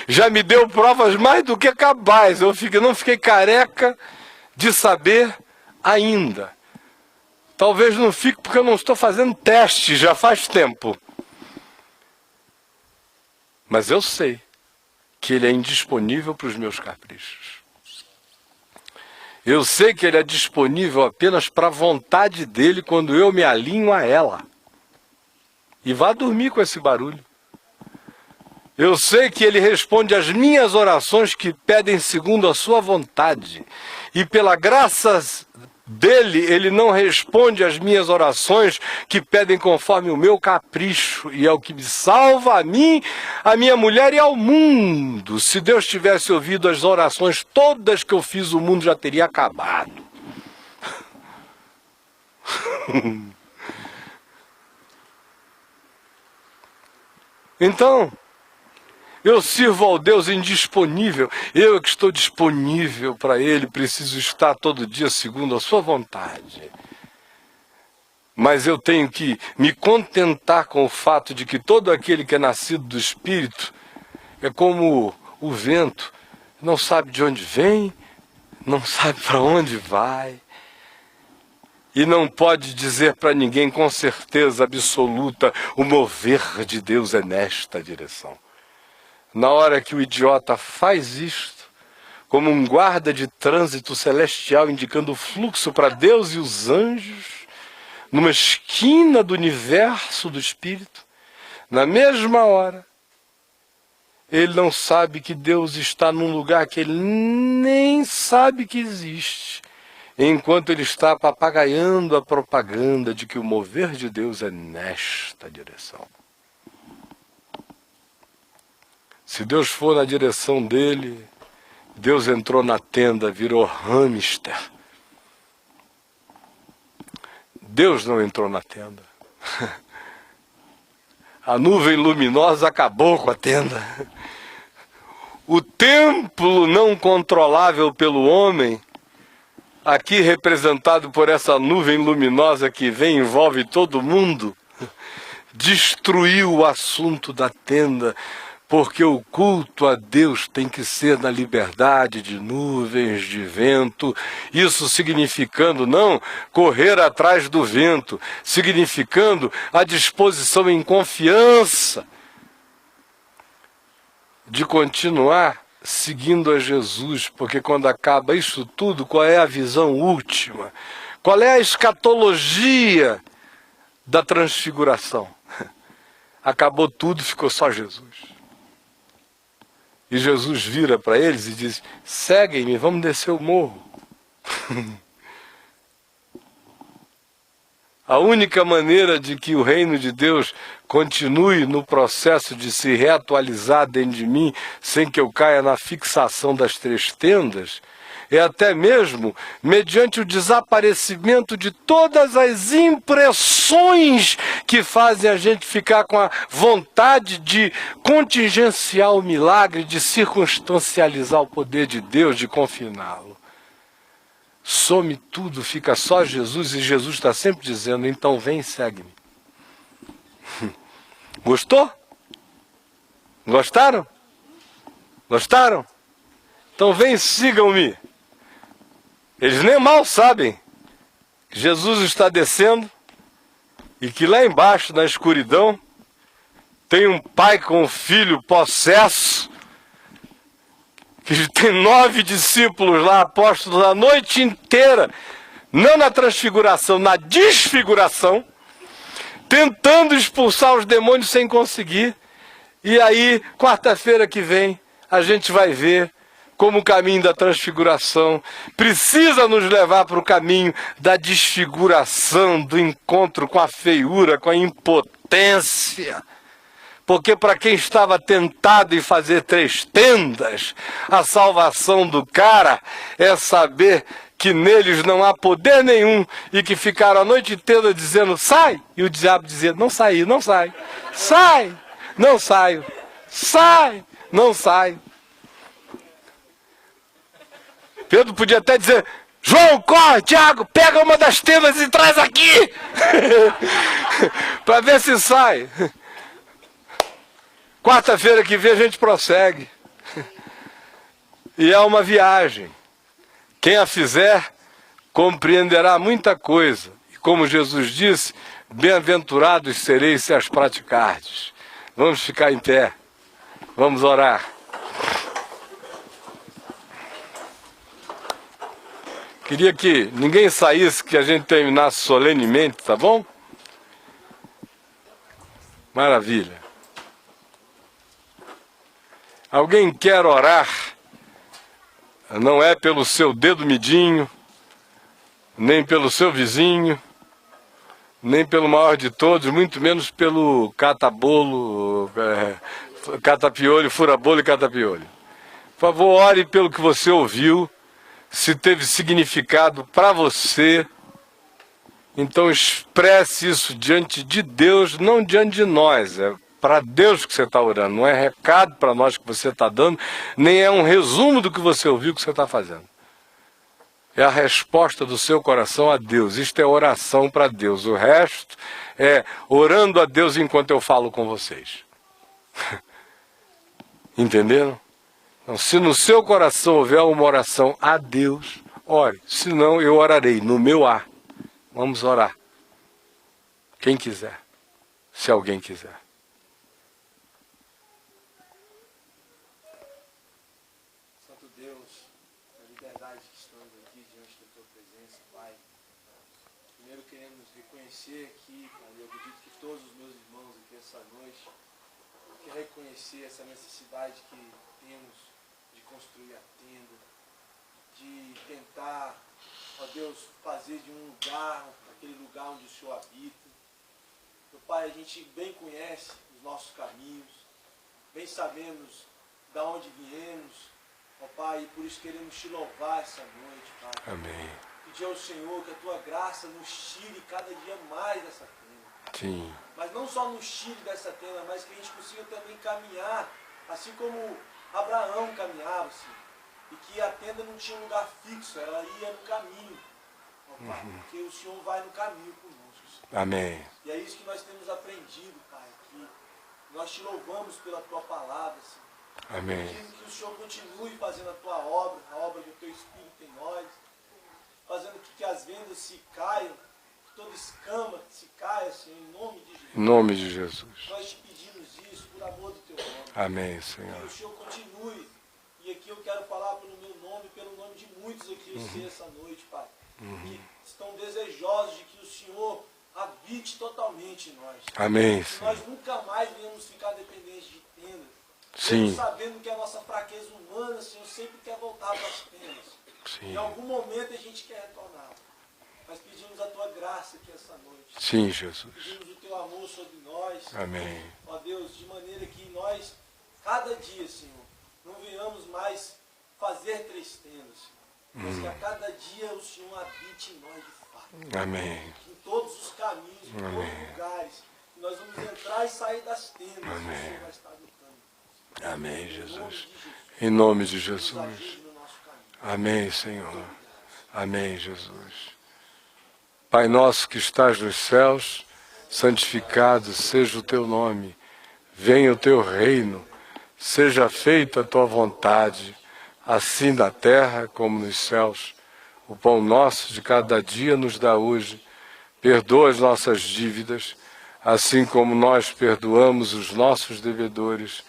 Já me deu provas mais do que cabais. Eu não fiquei careca de saber ainda. Talvez não fique porque eu não estou fazendo teste, já faz tempo. Mas eu sei que Ele é indisponível para os meus caprichos. Eu sei que Ele é disponível apenas para a vontade dEle quando eu me alinho a ela. E vá dormir com esse barulho. Eu sei que Ele responde às minhas orações que pedem segundo a sua vontade. E pela graça dele, Ele não responde às minhas orações que pedem conforme o meu capricho. E é o que me salva a mim, a minha mulher e ao mundo. Se Deus tivesse ouvido as orações todas que eu fiz, o mundo já teria acabado. Então, eu sirvo ao Deus indisponível. Eu que estou disponível para Ele, preciso estar todo dia segundo a sua vontade. Mas eu tenho que me contentar com o fato de que todo aquele que é nascido do Espírito é como o vento. Não sabe de onde vem, não sabe para onde vai. E não pode dizer para ninguém com certeza absoluta, o mover de Deus é nesta direção. Na hora que o idiota faz isto, como um guarda de trânsito celestial indicando o fluxo para Deus e os anjos, numa esquina do universo do Espírito, na mesma hora, ele não sabe que Deus está num lugar que ele nem sabe que existe, enquanto ele está papagaiando a propaganda de que o mover de Deus é nesta direção. Se Deus for na direção dele, Deus entrou na tenda, virou hamster. Deus não entrou na tenda. A nuvem luminosa acabou com a tenda. O templo não controlável pelo homem, aqui representado por essa nuvem luminosa que vem e envolve todo mundo, destruiu o assunto da tenda. Porque o culto a Deus tem que ser na liberdade de nuvens, de vento, isso significando não correr atrás do vento, significando a disposição em confiança de continuar seguindo a Jesus, porque quando acaba isso tudo, qual é a visão última? Qual é a escatologia da transfiguração? Acabou tudo, ficou só Jesus. E Jesus vira para eles e diz, seguem-me, vamos descer o morro. A única maneira de que o reino de Deus continue no processo de se reatualizar dentro de mim, sem que eu caia na fixação das 3 tendas, é até mesmo mediante o desaparecimento de todas as impressões que fazem a gente ficar com a vontade de contingenciar o milagre, de circunstancializar o poder de Deus, de confiná-lo. Some tudo, fica só Jesus, e Jesus está sempre dizendo, então vem e segue-me. Gostou? Gostaram? Gostaram? Então vem e sigam-me. Eles nem mal sabem que Jesus está descendo e que lá embaixo, na escuridão, tem um pai com um filho possesso, que tem 9 discípulos lá, apóstolos, a noite inteira, não na transfiguração, na desfiguração, tentando expulsar os demônios sem conseguir. E aí, quarta-feira que vem, a gente vai ver como o caminho da transfiguração precisa nos levar para o caminho da desfiguração, do encontro com a feiura, com a impotência. Porque para quem estava tentado em fazer 3 tendas, a salvação do cara é saber que neles não há poder nenhum e que ficaram a noite inteira dizendo, sai! E o diabo dizia, não saí, não sai. Sai! Não saio. Sai! Não saio. Pedro podia até dizer, João, corre, Tiago, pega uma das tendas e traz aqui! Para ver se sai. Quarta-feira que vem a gente prossegue. E é uma viagem. Quem a fizer compreenderá muita coisa. E como Jesus disse, bem-aventurados sereis se as praticardes. Vamos ficar em pé. Vamos orar. Queria que ninguém saísse, que a gente terminasse solenemente, tá bom? Maravilha. Alguém quer orar? Não é pelo seu dedo midinho, nem pelo seu vizinho, nem pelo maior de todos, muito menos pelo catabolo, catapiolho, fura-bolo e catapiolho. Por favor, ore pelo que você ouviu, se teve significado para você, então expresse isso diante de Deus, não diante de nós, é para Deus que você está orando, não é recado para nós que você está dando, nem é um resumo do que você ouviu que você está fazendo. É a resposta do seu coração a Deus. Isto é oração para Deus. O resto é orando a Deus enquanto eu falo com vocês. Entenderam? Então, se no seu coração houver uma oração a Deus, ore. Senão eu orarei no meu ar. Vamos orar. Quem quiser. Se alguém quiser. Aqui, Pai, eu acredito que todos os meus irmãos aqui essa noite querem reconhecer essa necessidade que temos de construir a tenda, de tentar, ó Deus, fazer de um lugar, aquele lugar onde o Senhor habita. Meu Pai, a gente bem conhece os nossos caminhos, bem sabemos de onde viemos, ó Pai, e por isso queremos te louvar essa noite, Pai. Amém. Pedir ao Senhor que a Tua graça nos tire cada dia mais dessa tenda. Sim. Mas não só nos tire dessa tenda, mas que a gente consiga também caminhar, assim como Abraão caminhava, Senhor. E que a tenda não tinha um lugar fixo, ela ia no caminho. Ó, Pai, porque o Senhor vai no caminho conosco, Senhor. Amém. E é isso que nós temos aprendido, Pai, que nós te louvamos pela Tua palavra, Senhor. Amém. Pedimos que o Senhor continue fazendo a Tua obra, a obra do Teu Espírito em nós, fazendo que as vendas se caiam, que toda escama se caia, Senhor, em nome de Jesus. Em nome de Jesus. Nós te pedimos isso por amor do Teu nome. Amém, Senhor. Que o Senhor continue. E aqui eu quero falar pelo meu nome, pelo nome de muitos aqui, eu sei, essa noite, Pai. Que estão desejosos de que o Senhor habite totalmente em nós. Amém, Que Senhor. nós nunca mais venhamos ficar dependentes de tendas. Sim. Mesmo sabendo que a nossa fraqueza humana, Senhor, sempre quer voltar para as tendas. Sim. Em algum momento a gente quer retornar. mas pedimos a tua graça aqui essa noite. Sim, Jesus. Pedimos o teu amor sobre nós. Amém. Ó Deus, de maneira que nós, cada dia, Senhor, não venhamos mais fazer 3 tendas, Senhor. Mas que a cada dia o Senhor habite em nós de fato. Amém. Em todos os caminhos, em todos os lugares. Que nós vamos entrar e sair das tendas. Amém. O Senhor vai estar lutando. Amém, Em nome Jesus. de Jesus. Em nome de Nos Jesus. ajude no nosso caminho. Amém, Senhor. Amém, Jesus. Pai nosso que estás nos céus, santificado seja o teu nome. Venha o teu reino. Seja feita a tua vontade, assim na terra como nos céus. O pão nosso de cada dia nos dá hoje. Perdoa as nossas dívidas, assim como nós perdoamos os nossos devedores.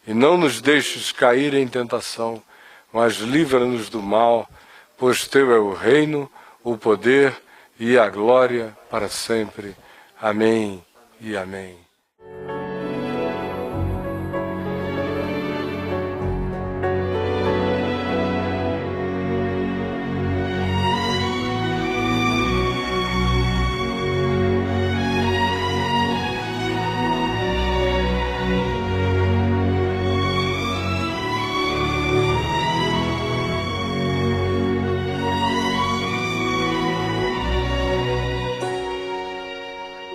E não nos deixes cair em tentação, mas livra-nos do mal, pois teu é o reino, o poder e a glória para sempre. Amém e amém.